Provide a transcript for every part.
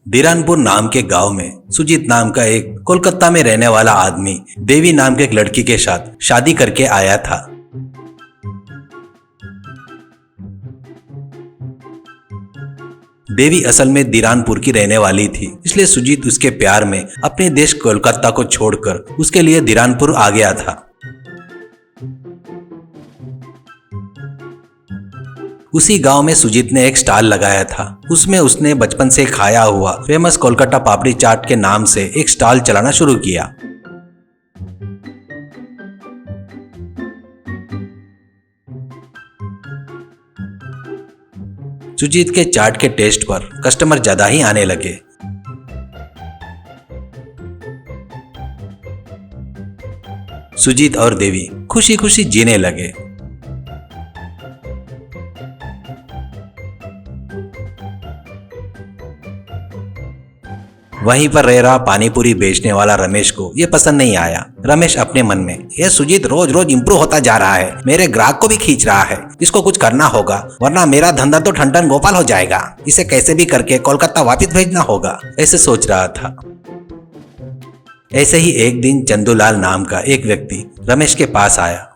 धीरानपुर नाम के गांव में सुजीत नाम का एक कोलकाता में रहने वाला आदमी देवी नाम के एक लड़की के साथ शादी करके आया था। देवी असल में धीरानपुर की रहने वाली थी, इसलिए सुजीत उसके प्यार में अपने देश कोलकाता को छोड़कर उसके लिए धीरानपुर आ गया था। उसी गांव में सुजीत ने एक स्टॉल लगाया था। उसमें उसने बचपन से खाया हुआ फेमस कोलकाता पापड़ी चाट के नाम से एक स्टॉल चलाना शुरू किया। सुजीत के चाट के टेस्ट पर कस्टमर ज्यादा ही आने लगे। सुजीत और देवी खुशी खुशी जीने लगे। वहीं पर रह रहा पानीपुरी बेचने वाला रमेश को ये पसंद नहीं आया। रमेश अपने मन में, ये सुजीत रोज रोज इम्प्रूव होता जा रहा है, मेरे ग्राहक को भी खींच रहा है, इसको कुछ करना होगा वरना मेरा धंधा तो ठन ठन गोपाल हो जाएगा, इसे कैसे भी करके कोलकाता वापस भेजना होगा, ऐसे सोच रहा था। ऐसे ही एक दिन चंदूलाल नाम का एक व्यक्ति रमेश के पास आया।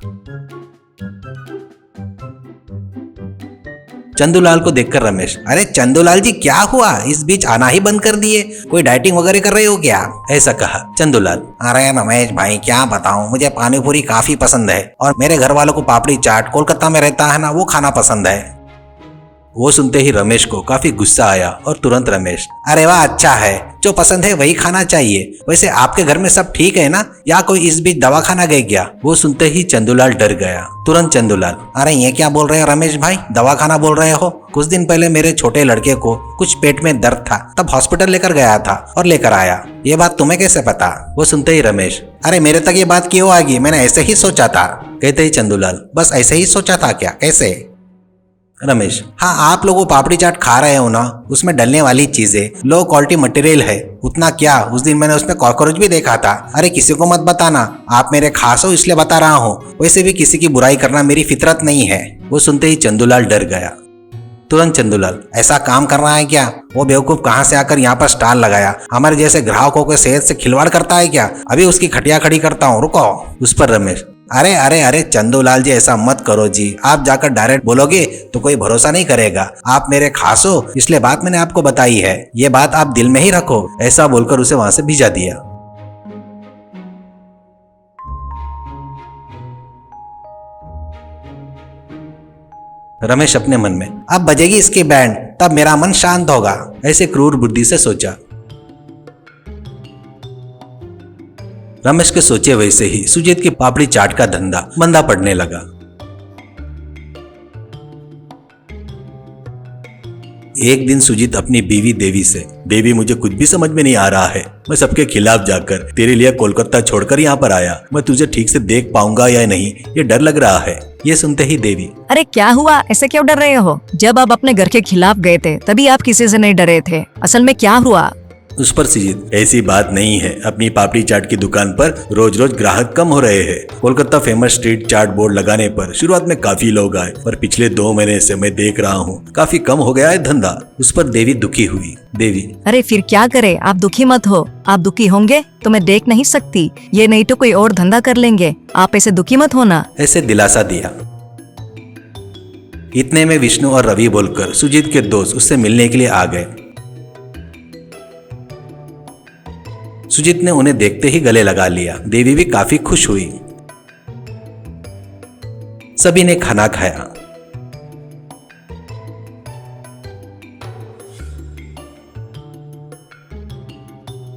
चंदूलाल को देखकर रमेश, अरे चंदूलाल जी क्या हुआ, इस बीच आना ही बंद कर दिए, कोई डाइटिंग वगैरह कर रहे हो क्या, ऐसा कहा। चंदूलाल, अरे रमेश भाई क्या बताऊं, मुझे पानीपुरी काफी पसंद है और मेरे घर वालों को पापड़ी चाट कोलकाता में रहता है ना, वो खाना पसंद है। वो सुनते ही रमेश को काफी गुस्सा आया और तुरंत रमेश, अरे वाह अच्छा है, जो पसंद है वही खाना चाहिए, वैसे आपके घर में सब ठीक है ना, या कोई इस बीच दवाखाना गए क्या। वो सुनते ही चंदूलाल डर गया। तुरंत चंदूलाल, अरे ये क्या बोल रहे हो रमेश भाई, दवाखाना बोल रहे हो, कुछ दिन पहले मेरे छोटे लड़के को कुछ पेट में दर्द था, तब हॉस्पिटल लेकर गया था और लेकर आया, ये बात तुम्हें कैसे पता। वो सुनते ही रमेश, अरे मेरे तक ये बात क्यों आएगी, मैंने ऐसे ही सोचा था। कहते ही चंदूलाल, बस ऐसे ही सोचा था क्या, कैसे। रमेश, हाँ आप लोगों पापड़ी चाट खा रहे हो ना, उसमें डलने वाली चीजें लो क्वालिटी मटेरियल है, उतना क्या, उस दिन मैंने उसमें कॉकरोच भी देखा था। अरे किसी को मत बताना, आप मेरे खास हो इसलिए बता रहा हूँ, वैसे भी किसी की बुराई करना मेरी फितरत नहीं है। वो सुनते ही चंदूलाल डर गया। तुरंत चंदूलाल, ऐसा काम कर रहा है क्या, वो बेवकूफ कहाँ से आकर यहाँ पर स्टॉल लगाया, हमारे जैसे ग्राहकों के सेहत से खिलवाड़ करता है क्या, अभी उसकी खटिया खड़ी करता हूँ, रुको। उस पर रमेश, अरे अरे अरे चंदूलाल जी ऐसा मत करो जी, आप जाकर डायरेक्ट बोलोगे तो कोई भरोसा नहीं करेगा, आप मेरे खास हो इसलिए बात मैंने आपको बताई है, ये बात आप दिल में ही रखो, ऐसा बोलकर उसे वहां से भिजा दिया। रमेश अपने मन में, अब बजेगी इसकी बैंड तब मेरा मन शांत होगा, ऐसे क्रूर बुद्धि से सोचा। रमेश के सोचे वैसे ही सुजीत की पापड़ी चाट का धंधा मंदा पड़ने लगा। एक दिन सुजीत अपनी बीवी देवी से, देवी मुझे कुछ भी समझ में नहीं आ रहा है, मैं सबके खिलाफ जाकर तेरे लिए कोलकाता छोड़कर यहाँ पर आया, मैं तुझे ठीक से देख पाऊंगा या नहीं, ये डर लग रहा है। ये सुनते ही देवी, अरे क्या हुआ, ऐसे क्यों डर रहे हो, जब आप अपने घर के खिलाफ गए थे तभी आप किसी से नहीं डरे थे, असल में क्या हुआ। उस पर सुजीत, ऐसी बात नहीं है, अपनी पापड़ी चाट की दुकान पर रोज रोज ग्राहक कम हो रहे हैं, कोलकाता फेमस स्ट्रीट चाट बोर्ड लगाने पर शुरुआत में काफी लोग आए, पर पिछले 2 महीने से मैं देख रहा हूँ काफी कम हो गया है धंधा। उस पर देवी दुखी हुई। देवी, अरे फिर क्या करे, आप दुखी मत हो, आप दुखी होंगे तो मैं देख नहीं सकती, ये नहीं तो कोई और धंधा कर लेंगे, आप ऐसे दुखी मत होना, ऐसे दिलासा दिया। इतने में विष्णु और रवि बोलकर सुजीत के दोस्त उससे मिलने के लिए आ गए। सुजीत ने उन्हें देखते ही गले लगा लिया। देवी भी काफी खुश हुई। सभी ने खाना खाया।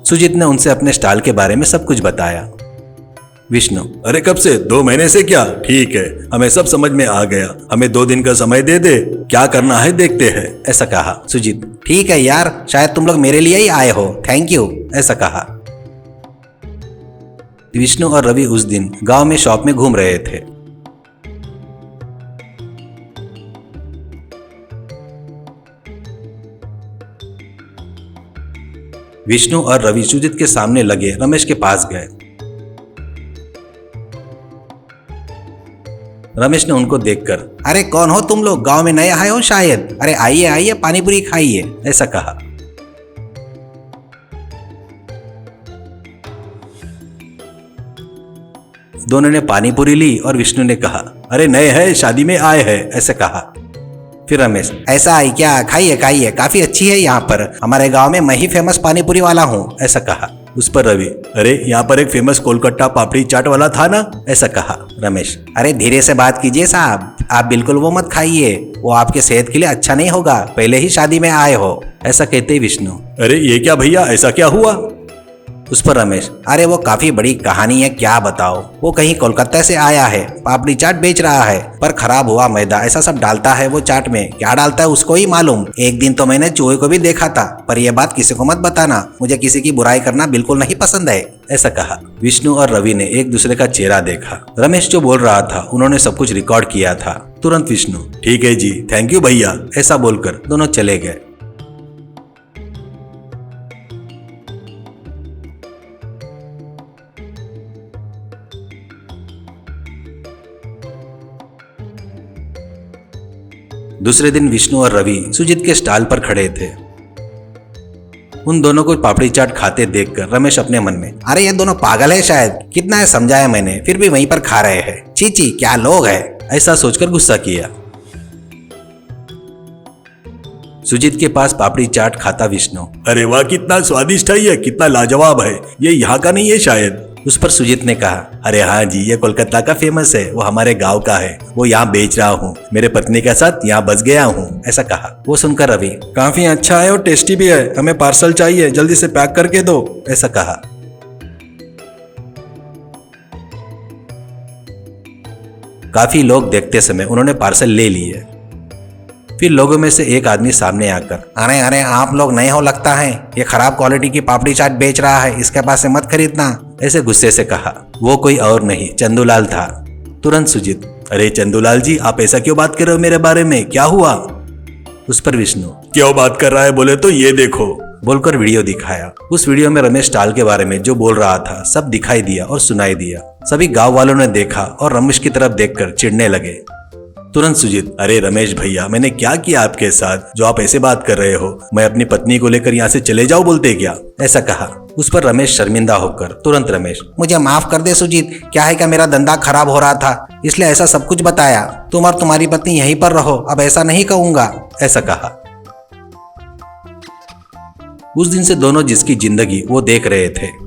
सुजीत ने उनसे अपने स्टॉल के बारे में सब कुछ बताया। विष्णु, अरे कब से, 2 महीने से क्या, ठीक है हमें सब समझ में आ गया, हमें 2 दिन का समय दे दे, क्या करना है देखते हैं, ऐसा कहा। सुजीत, ठीक है यार, शायद तुम लोग मेरे लिए ही आए हो, थैंक यू, ऐसा कहा। विष्णु और रवि उस दिन गांव में शॉप में घूम रहे थे। विष्णु और रवि सुजीत के सामने लगे रमेश के पास गए। रमेश ने उनको देखकर, अरे कौन हो तुम लोग, गांव में नए आए हो शायद, अरे आइए आइए पानीपुरी खाइए, ऐसा कहा। दोनों ने पानी पूरी ली और विष्णु ने कहा, अरे नए है, शादी में आए हैं, ऐसे कहा। फिर रमेश, ऐसा है क्या, खाइए खाइए, काफी अच्छी है यहाँ पर, हमारे गांव में मैं ही फेमस पानी पूरी वाला हूँ, ऐसा कहा। उस पर रवि, अरे यहाँ पर एक फेमस कोलकाता पापड़ी चाट वाला था ना, ऐसा कहा। रमेश, अरे धीरे से बात कीजिए साहब, आप बिल्कुल वो मत खाइए, वो आपके सेहत के लिए अच्छा नहीं होगा, पहले ही शादी में आए हो, ऐसा कहते ही विष्णु, अरे ये क्या भैया, ऐसा क्या हुआ? उस पर रमेश, अरे वो काफी बड़ी कहानी है, क्या बताओ, वो कहीं कोलकाता से आया है, पापड़ी चाट बेच रहा है, पर खराब हुआ मैदा ऐसा सब डालता है वो चाट में, क्या डालता है उसको ही मालूम। एक दिन तो मैंने चूहे को भी देखा था, पर यह बात किसी को मत बताना, मुझे किसी की बुराई करना बिल्कुल नहीं पसंद है, ऐसा कहा। विष्णु और रवि ने एक दूसरे का चेहरा देखा। रमेश जो बोल रहा था उन्होंने सब कुछ रिकॉर्ड किया था। तुरंत विष्णु, ठीक है जी, थैंक यू भैया, ऐसा बोलकर दोनों चले गए। दूसरे दिन विष्णु और रवि सुजीत के स्टॉल पर खड़े थे। उन दोनों को पापड़ी चाट खाते देखकर रमेश अपने मन में, अरे ये दोनों पागल है शायद, कितना है समझाया मैंने, फिर भी वहीं पर खा रहे हैं, चीची क्या लोग हैं, ऐसा सोचकर गुस्सा किया। सुजीत के पास पापड़ी चाट खाता विष्णु, अरे वाह कितना स्वादिष्ट है ये, कितना लाजवाब है, ये यहाँ का नहीं है शायद। उस पर सुजीत ने कहा, अरे हाँ जी, ये कोलकाता का फेमस है, वो हमारे गांव का है, वो यहाँ बेच रहा हूँ, मेरे पत्नी के साथ यहाँ बस गया हूँ, ऐसा कहा। वो सुनकर रवि, काफी अच्छा है और टेस्टी भी है, हमें पार्सल चाहिए, जल्दी से पैक करके दो, ऐसा कहा। काफी लोग देखते समय उन्होंने पार्सल ले लिए। फिर लोगों में से एक आदमी सामने आकर, अरे अरे आप लोग नए हो लगता है, ये खराब क्वालिटी की पापड़ी चाट बेच रहा है, इसके पास से मत खरीदना, ऐसे गुस्से से कहा। वो कोई और नहीं चंदूलाल था। तुरंत सुजीत, अरे चंदूलाल जी, आप ऐसा क्यों बात कर रहे हो मेरे बारे में, क्या हुआ? उस पर विष्णु, क्यों बात कर रहा है बोले तो ये देखो, बोलकर वीडियो दिखाया। उस वीडियो में रमेश टाल के बारे में जो बोल रहा था सब दिखाई दिया और सुनाई दिया। सभी गांव वालों ने देखा और रमेश की तरफ देखकर चिढ़ने लगे। तुरंत सुजीत, अरे रमेश भैया, मैंने क्या किया आपके साथ जो आप ऐसे बात कर रहे हो, मैं अपनी पत्नी को लेकर यहाँ से चले जाऊं बोलते क्या, ऐसा कहा। उस पर रमेश शर्मिंदा होकर, तुरंत रमेश, मुझे माफ कर दे सुजीत, क्या है क्या मेरा धंधा खराब हो रहा था, इसलिए ऐसा सब कुछ बताया, तुम और तुम्हारी पत्नी यहीं पर रहो, अब ऐसा नहीं कहूंगा, ऐसा कहा। उस दिन से दोनों जिसकी जिंदगी वो देख रहे थे।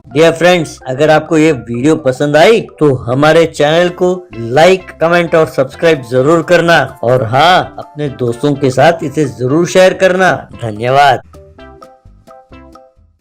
डियर फ्रेंड्स, अगर आपको ये वीडियो पसंद आई तो हमारे चैनल को लाइक, कमेंट और सब्सक्राइब जरूर करना, और हाँ, अपने दोस्तों के साथ इसे जरूर शेयर करना। धन्यवाद।